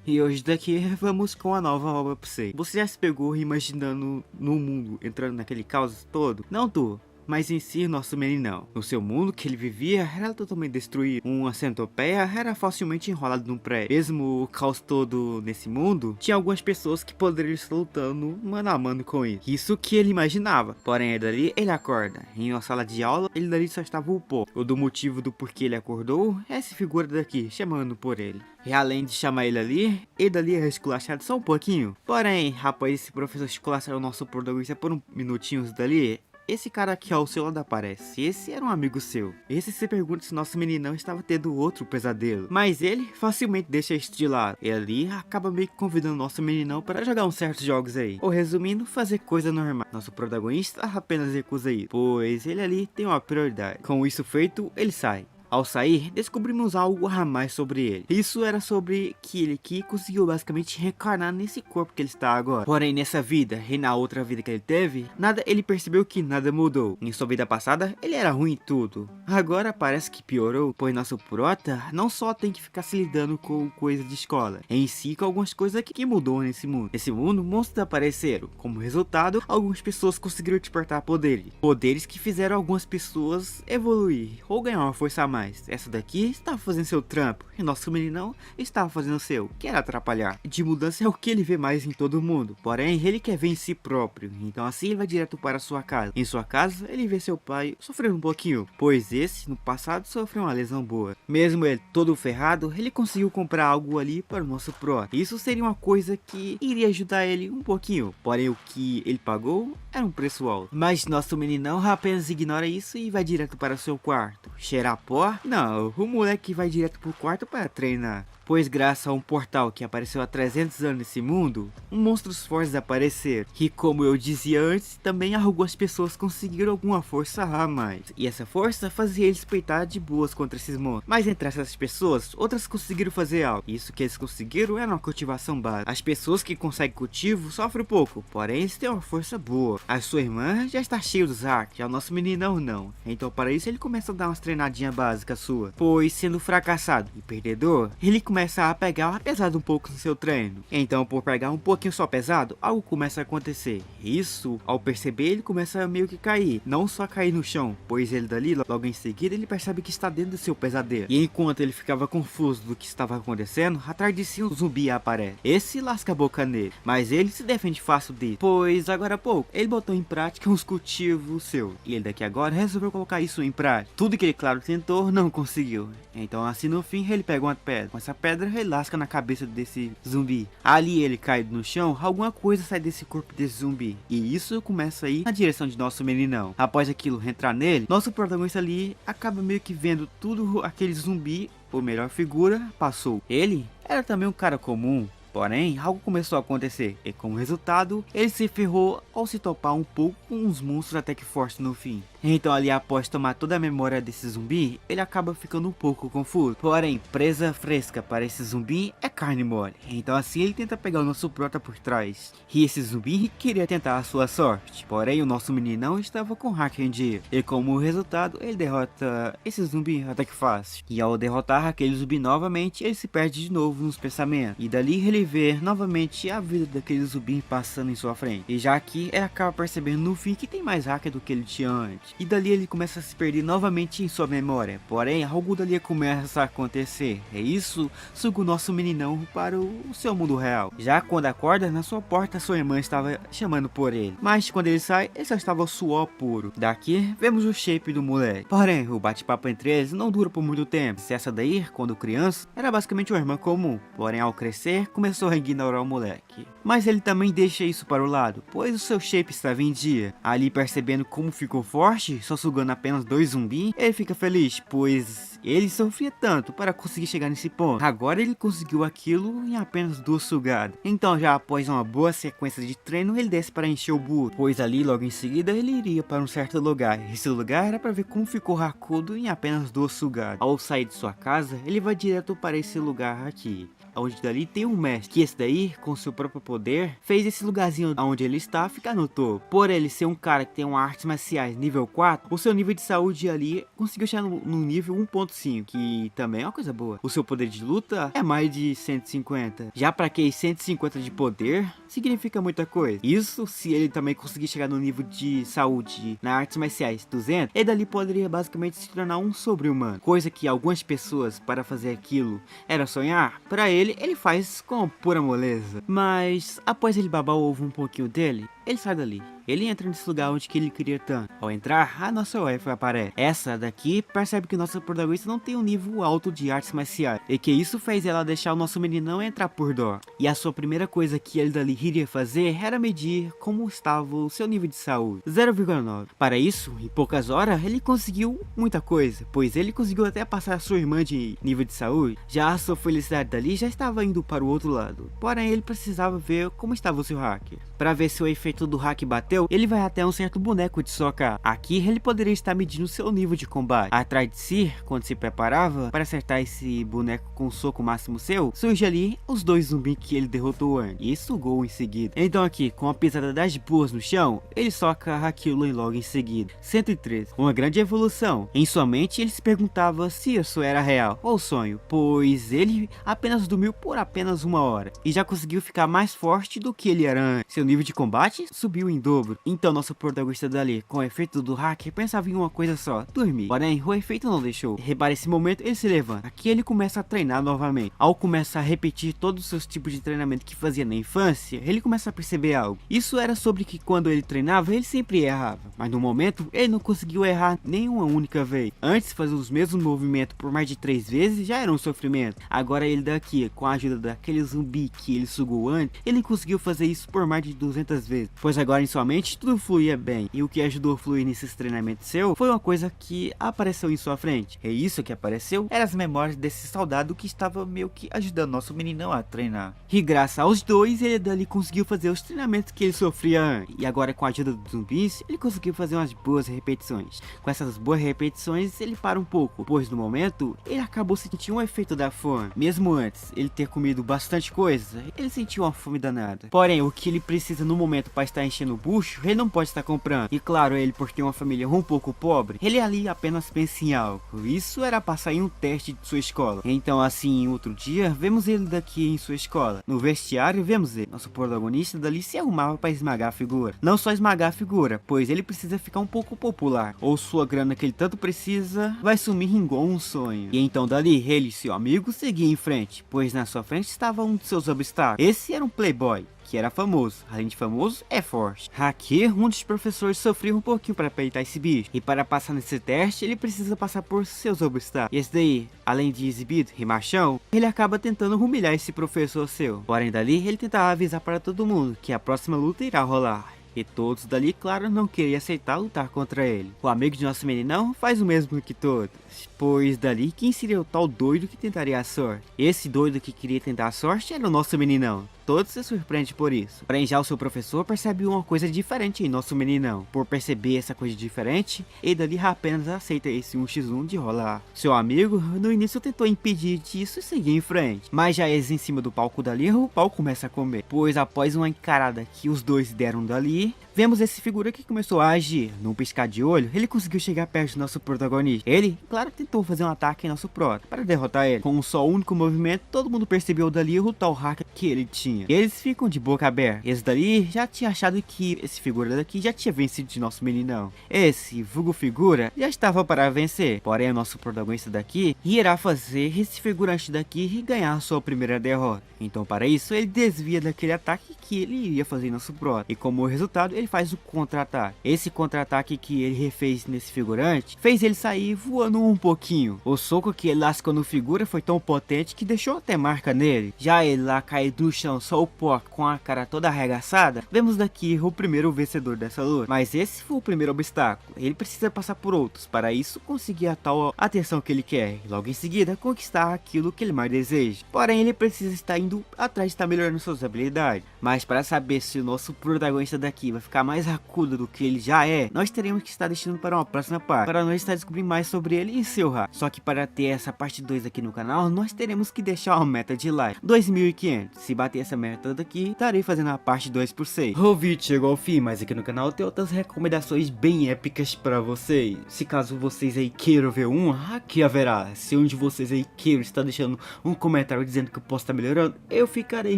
E hoje daqui vamos com a nova obra pra você. Você já se pegou imaginando no mundo, entrando naquele caos todo? Não tu, mas em si nosso meninão. No seu mundo que ele vivia era totalmente destruído. Uma centopeia era facilmente enrolada num prédio. Mesmo o caos todo nesse mundo, tinha algumas pessoas que poderiam estar lutando mano a mano com isso. Isso que ele imaginava. Porém, aí dali ele acorda. Em uma sala de aula, ele dali só estava o pó. O do motivo do porquê ele acordou, é essa figura daqui, chamando por ele. E além de chamar ele dali é esculachado só um pouquinho. Porém, rapaz, esse professor esculachar o nosso protagonista por um minutinhos dali. Esse cara aqui ao seu lado aparece, esse era um amigo seu. Esse se pergunta se nosso meninão estava tendo outro pesadelo. Mas ele facilmente deixa isso de lado. Ele ali acaba meio que convidando nosso meninão para jogar uns certos jogos aí. Ou resumindo, fazer coisa normal. Nosso protagonista apenas recusa isso, pois ele ali tem uma prioridade. Com isso feito, ele sai. Ao sair, descobrimos algo a mais sobre ele. Isso era sobre que ele aqui conseguiu basicamente reencarnar nesse corpo que ele está agora. Porém, nessa vida e na outra vida que ele teve, ele percebeu que nada mudou. Em sua vida passada, ele era ruim em tudo. Agora parece que piorou, pois nosso prota não só tem que ficar se lidando com coisas de escola, em si com algumas coisas que mudou nesse mundo. Nesse mundo, monstros apareceram. Como resultado, algumas pessoas conseguiram despertar poderes. Poderes que fizeram algumas pessoas evoluir ou ganhar uma força a mais. Essa daqui estava fazendo seu trampo e nosso meninão estava fazendo o seu, que era atrapalhar. De mudança é o que ele vê mais em todo mundo, porém ele quer ver em si próprio, então assim ele vai direto para sua casa. Em sua casa ele vê seu pai sofrendo um pouquinho, pois esse no passado sofreu uma lesão boa. Mesmo ele todo ferrado, ele conseguiu comprar algo ali para o nosso pró. Isso seria uma coisa que iria ajudar ele um pouquinho, porém o que ele pagou era um preço alto. Mas nosso meninão apenas ignora isso e vai direto para o seu quarto. Cheirar pó? Não, o moleque vai direto pro quarto para treinar. Pois graças a um portal que apareceu há 300 anos nesse mundo, monstros fortes apareceram. E como eu dizia antes, também algumas pessoas conseguiram alguma força a mais. E essa força fazia eles peitar de boas contra esses monstros. Mas entre essas pessoas, outras conseguiram fazer algo. Isso que eles conseguiram era uma cultivação básica. As pessoas que conseguem cultivo sofrem um pouco, porém eles têm uma força boa. A sua irmã já está cheia dos hacks, já o nosso meninão não. Então para isso ele começa a dar umas treinadinhas básicas sua. Pois sendo fracassado e perdedor, ele começa a pegar pesado um pouco no seu treino. Então por pegar um pouquinho só pesado, algo começa a acontecer. Isso, ao perceber, ele começa a meio que cair. Não só cair no chão, pois ele dali, logo em seguida, ele percebe que está dentro do seu pesadelo. E enquanto ele ficava confuso do que estava acontecendo, atrás de si um zumbi aparece. Esse lasca a boca nele, mas ele se defende fácil dele, pois agora há pouco, ele botou em prática uns cultivos seus. E ele daqui agora resolveu colocar isso em prática. Tudo que ele, claro, tentou, não conseguiu. Então assim no fim, ele pega uma pedra. Com essa pedra, ele lasca na cabeça desse zumbi. Ali ele cai no chão, alguma coisa sai desse corpo desse zumbi. E isso começa a ir na direção de nosso meninão. Após aquilo entrar nele, nosso protagonista ali acaba meio que vendo tudo aquele zumbi, ou melhor figura, passou. Ele era também um cara comum. Porém, algo começou a acontecer, e como resultado, ele se ferrou ao se topar um pouco com uns monstros até que fortes no fim. Então ali após tomar toda a memória desse zumbi, ele acaba ficando um pouco confuso. Porém, presa fresca para esse zumbi é carne mole. Então assim ele tenta pegar o nosso prota por trás. E esse zumbi queria tentar a sua sorte. Porém, o nosso meninão estava com hack em dia. E como resultado, ele derrota esse zumbi até que fácil. E ao derrotar aquele zumbi novamente, ele se perde de novo nos pensamentos. E dali ele vê novamente a vida daquele zumbi passando em sua frente. E já aqui ele acaba percebendo no fim que tem mais hacker do que ele tinha antes. E dali ele começa a se perder novamente em sua memória. Porém, algo dali começa a acontecer. É isso, suga o nosso meninão para o seu mundo real. Já quando acorda, na sua porta sua irmã estava chamando por ele. Mas quando ele sai, ele só estava suor puro. Daqui, vemos o shape do moleque. Porém, o bate-papo entre eles não dura por muito tempo. Se essa daí, quando criança, era basicamente uma irmã comum. Porém, ao crescer, começou a ignorar o moleque. Mas ele também deixa isso para o lado, pois o seu shape estava em dia. Ali percebendo como ficou forte, só sugando apenas 2 zumbis, ele fica feliz, pois ele sofria tanto para conseguir chegar nesse ponto. Agora ele conseguiu aquilo em apenas 2 sugadas. Então já após uma boa sequência de treino, ele desce para encher o burro, pois ali logo em seguida ele iria para um certo lugar. Esse lugar era para ver como ficou racudo em apenas 2 sugadas. Ao sair de sua casa, ele vai direto para esse lugar aqui. onde dali tem um mestre, que esse daí, com seu próprio poder, fez esse lugarzinho onde ele está ficar no topo. Por ele ser um cara que tem uma artes marciais nível 4, o seu nível de saúde ali conseguiu chegar no nível 1.5, que também é uma coisa boa. O seu poder de luta é mais de 150. Já pra que 150 de poder, significa muita coisa. Isso se ele também conseguir chegar no nível de saúde na artes marciais 200, ele dali poderia basicamente se tornar um sobre-humano. Coisa que algumas pessoas, para fazer aquilo, era sonhar. Pra ele, ele faz com pura moleza. Mas após ele babar o ovo um pouquinho dele, ele sai dali. Ele entra nesse lugar onde que ele queria tanto. Ao entrar, a nossa wife aparece. Essa daqui percebe que nossa protagonista não tem um nível alto de artes marciais, e que isso fez ela deixar o nosso meninão entrar por dó. E a sua primeira coisa que ele dali iria fazer era medir como estava o seu nível de saúde. 0,9. Para isso, em poucas horas, ele conseguiu muita coisa, pois ele conseguiu até passar a sua irmã de nível de saúde. Já a sua felicidade dali já estava indo para o outro lado. Porém, ele precisava ver como estava o seu hacker. Para ver se o efeito do hack bateu, ele vai até um certo boneco de socar. Aqui ele poderia estar medindo seu nível de combate. Atrás de si, quando se preparava para acertar esse boneco com o soco máximo seu, surge ali os dois zumbis que ele derrotou antes e sugou em seguida. Então aqui, com a pisada das boas no chão, ele soca aquilo logo em seguida. 113. Uma grande evolução. Em sua mente ele se perguntava se isso era real ou sonho, pois ele apenas dormiu por apenas uma hora e já conseguiu ficar mais forte do que ele era antes. Seu nível de combate subiu em dobro. Então nosso protagonista dali, com o efeito do hacker, pensava em uma coisa só: dormir. Porém, o efeito não deixou. Repara, esse momento ele se levanta. Aqui ele começa a treinar novamente. Ao começar a repetir todos os seus tipos de treinamento que fazia na infância, ele começa a perceber algo. Isso era sobre que quando ele treinava, ele sempre errava. Mas no momento, ele não conseguiu errar nenhuma única vez. Antes, fazer os mesmos movimentos por mais de 3 vezes já era um sofrimento. Agora ele daqui, com a ajuda daquele zumbi que ele sugou antes, ele conseguiu fazer isso por mais de 200 vezes. Pois agora em sua mente tudo fluía bem. E o que ajudou a fluir nesses treinamentos seu foi uma coisa que apareceu em sua frente. E isso que apareceu eram as memórias desse soldado que estava meio que ajudando nosso meninão a treinar. E graças aos dois, ele dali conseguiu fazer os treinamentos que ele sofria antes. E agora com a ajuda dos zumbis, ele conseguiu fazer umas boas repetições. Com essas boas repetições, ele para um pouco, pois no momento, ele acabou sentindo um efeito da fome. Mesmo antes ele ter comido bastante coisa, ele sentiu uma fome danada. Porém, o que ele precisa no momento para estar enchendo o bucho, ele não pode estar comprando. E claro, ele por ter uma família um pouco pobre, ele ali apenas pensa em algo. Isso era passar em um teste de sua escola. Então assim, em outro dia, vemos ele daqui em sua escola. No vestiário, vemos ele. Nosso protagonista dali se arrumava para esmagar a figura. Não só esmagar a figura, pois ele precisa ficar um pouco popular. Ou sua grana que ele tanto precisa vai sumir igual um sonho. E então dali, ele e seu amigo seguiam em frente, pois na sua frente estava um de seus obstáculos. Esse era um playboy, que era famoso. Além de famoso, é forte. Aqui, um dos professores sofreu um pouquinho para peitar esse bicho. E para passar nesse teste, ele precisa passar por seus obstáculos. E esse daí, além de exibido e machão, ele acaba tentando humilhar esse professor seu. Porém dali, ele tentava avisar para todo mundo que a próxima luta irá rolar. E todos dali, claro, não queriam aceitar lutar contra ele. O amigo de nosso meninão faz o mesmo que todos, pois dali, quem seria o tal doido que tentaria a sorte? Esse doido que queria tentar a sorte era o nosso meninão. Todos se surpreendem por isso. Porém, já o seu professor percebe uma coisa diferente em nosso meninão. Por perceber essa coisa diferente, ele dali apenas aceita esse 1x1 de rolar. Seu amigo, no início, tentou impedir disso e seguir em frente. Mas já eles em cima do palco dali, o pau começa a comer. Pois após uma encarada que os dois deram dali, vemos esse figura que começou a agir. Num piscar de olho, ele conseguiu chegar perto do nosso protagonista. Ele, claro, tentou fazer um ataque em nosso prota para derrotar ele. Com um só único movimento, todo mundo percebeu dali o tal hacker que ele tinha. E eles ficam de boca aberta. Esse dali já tinha achado que esse figura daqui já tinha vencido de nosso meninão. Esse vulgo figura já estava para vencer. Porém, o nosso protagonista daqui irá fazer esse figurante daqui ganhar a sua primeira derrota. Então, para isso, ele desvia daquele ataque que ele iria fazer em nosso prota. E como resultado, ele faz o contra-ataque. Esse contra-ataque que ele refez nesse figurante fez ele sair voando um pouquinho. O soco que ele lascou no figura foi tão potente que deixou até marca nele. Já ele lá caído no chão só o Porco com a cara toda arregaçada, vemos daqui o primeiro vencedor dessa luta. Mas esse foi o primeiro obstáculo, ele precisa passar por outros, para isso conseguir a tal atenção que ele quer, e logo em seguida conquistar aquilo que ele mais deseja. Porém, ele precisa estar indo atrás de estar melhorando suas habilidades. Mas para saber se o nosso protagonista daqui vai ficar mais racudo do que ele já é, nós teremos que estar deixando para uma próxima parte, para nós estar descobrindo mais sobre ele e seu hack. Só que para ter essa parte 2 aqui no canal, nós teremos que deixar uma meta de like, 2.500. Se bater essa meta daqui, estarei fazendo a parte 2 por 6. O vídeo chegou ao fim, mas aqui no canal tem outras recomendações bem épicas para vocês. Se caso vocês aí queiram ver um, aqui haverá. Se um de vocês aí queiram estar deixando um comentário dizendo que eu posso estar melhorando, eu ficarei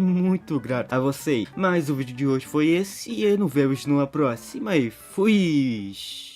muito grato a vocês. Mas o vídeo de hoje foi esse e nos vemos numa próxima e fui!